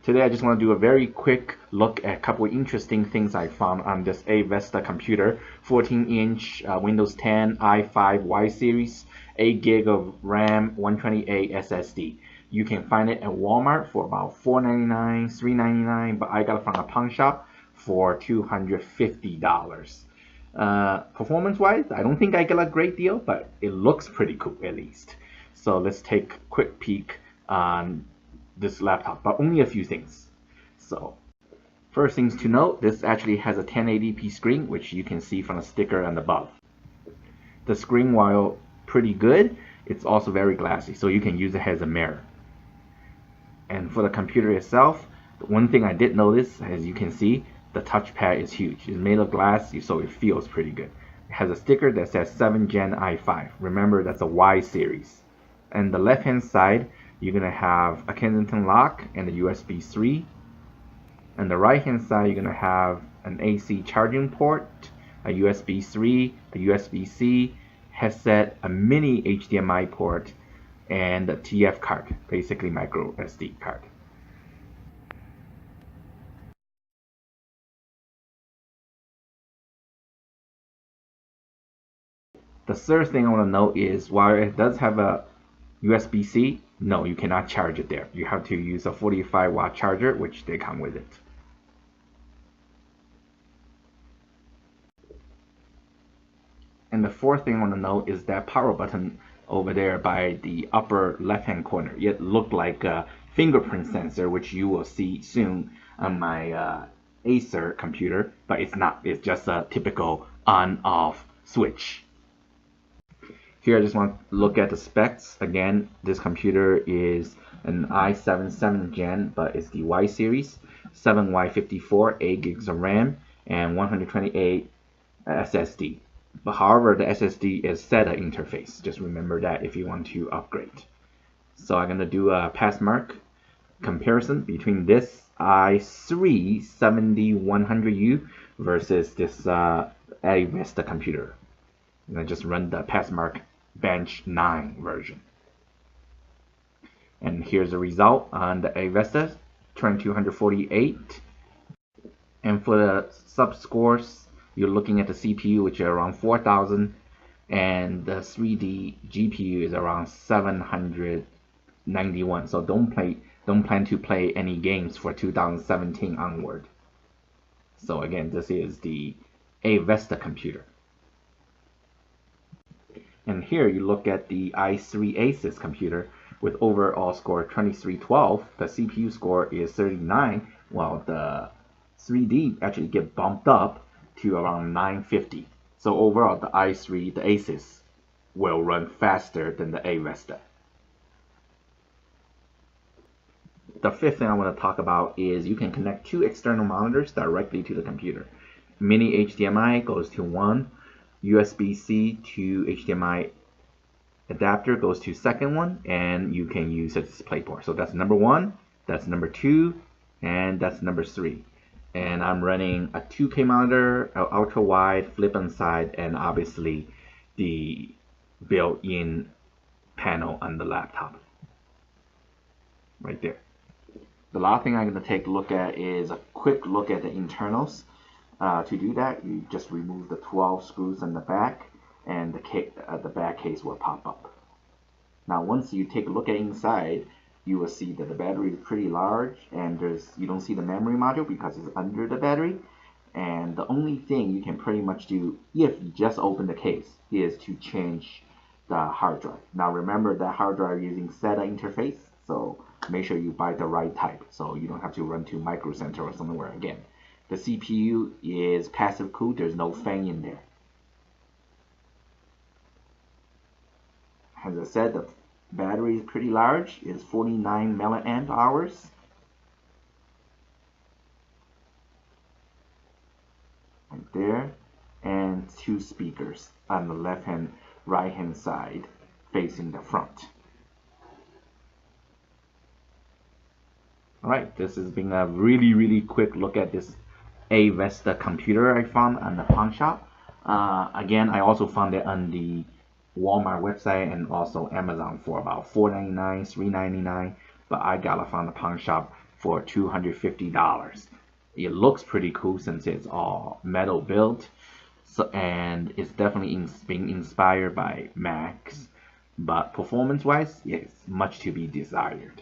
Today I just want to do a very quick look at a couple of interesting things I found on this AVITA computer. 14-inch Windows 10 i5 Y series, 8 gig of RAM, 128 SSD. You can find it at Walmart for about $4.99, $3.99, but I got it from a Pawnshop for $250. Performance-wise, I don't think I got a great deal, but it looks pretty cool at least. So let's take a quick peek on this laptop, but only a few things. So first things to note, this actually has a 1080p screen, which you can see from the sticker on above. The screen, while pretty good, it's also very glassy, so you can use it as a mirror. And for the computer itself, the one thing I did notice, as you can see, the touchpad is huge. It's made of glass, so it feels pretty good. It has a sticker that says 7th Gen i5. Remember, that's a Y series. And the left hand side, you're going to have a Kensington lock and a USB 3. And the right hand side, you're going to have an AC charging port, a USB 3, a USB-C, headset, a mini HDMI port, and a TF card, basically micro SD card. The third thing I want to note is while it does have a USB-C, no, you cannot charge it there. You have to use a 45-watt charger, which they come with it. And the fourth thing I want to note is that power button over there by the upper left-hand corner. It looked like a fingerprint sensor, which you will see soon on my Acer computer, but it's not. It's just a typical on-off switch. Here I just want to look at the specs. Again, this computer is an i7 7th Gen, but it's the Y series, 7Y54, 8 gigs of RAM, and 128 SSD. But however, the SSD is SATA interface. Just remember that if you want to upgrade. So I'm going to do a pass mark comparison between this i3 7100U versus this AVITA computer. And I just run the pass mark bench 9 version. And here's the result on the AVITA 2248. And for the sub scores, you're looking at the CPU, which is around 4000, and the 3D GPU is around 791. So don't plan to play any games for 2017 onward. So again, this is the AVITA computer. And here you look at the i3 Asus computer with overall score 2312. The CPU score is 39, while the 3D actually get bumped up to around 950. So overall, the i3, the Asus, will run faster than the AVITA. The fifth thing I want to talk about is you can connect 2 external monitors directly to the computer. Mini HDMI goes to one, USB-C to HDMI adapter goes to second one, and you can use a DisplayPort. So that's number 1, that's number 2, and that's number 3. And I'm running a 2K monitor, an ultra wide, flip on side, and obviously the built-in panel on the laptop right there. The last thing I'm going to take a look at is a quick look at the internals. To do that, you just remove the 12 screws in the back, and the back case will pop up. Now, once you take a look at inside, you will see that the battery is pretty large, and you don't see the memory module because it's under the battery. And the only thing you can pretty much do if you just open the case is to change the hard drive. Now, remember that hard drive using SATA interface, so make sure you buy the right type so you don't have to run to Micro Center or somewhere again. The CPU is passive cooled, there's no fan in there. As I said, the battery is pretty large, it's 49 milliamp hours. Right there. And 2 speakers on the left hand, right hand side facing the front. Alright, this has been a really quick look at this AVITA computer I found on the Pawnshop. Again, I also found it on the Walmart website and also Amazon for about $4.99, $3.99, but I got it from the Pawnshop for $250. It looks pretty cool since it's all metal built, so, and it's definitely being inspired by Macs, but performance-wise, it's much to be desired.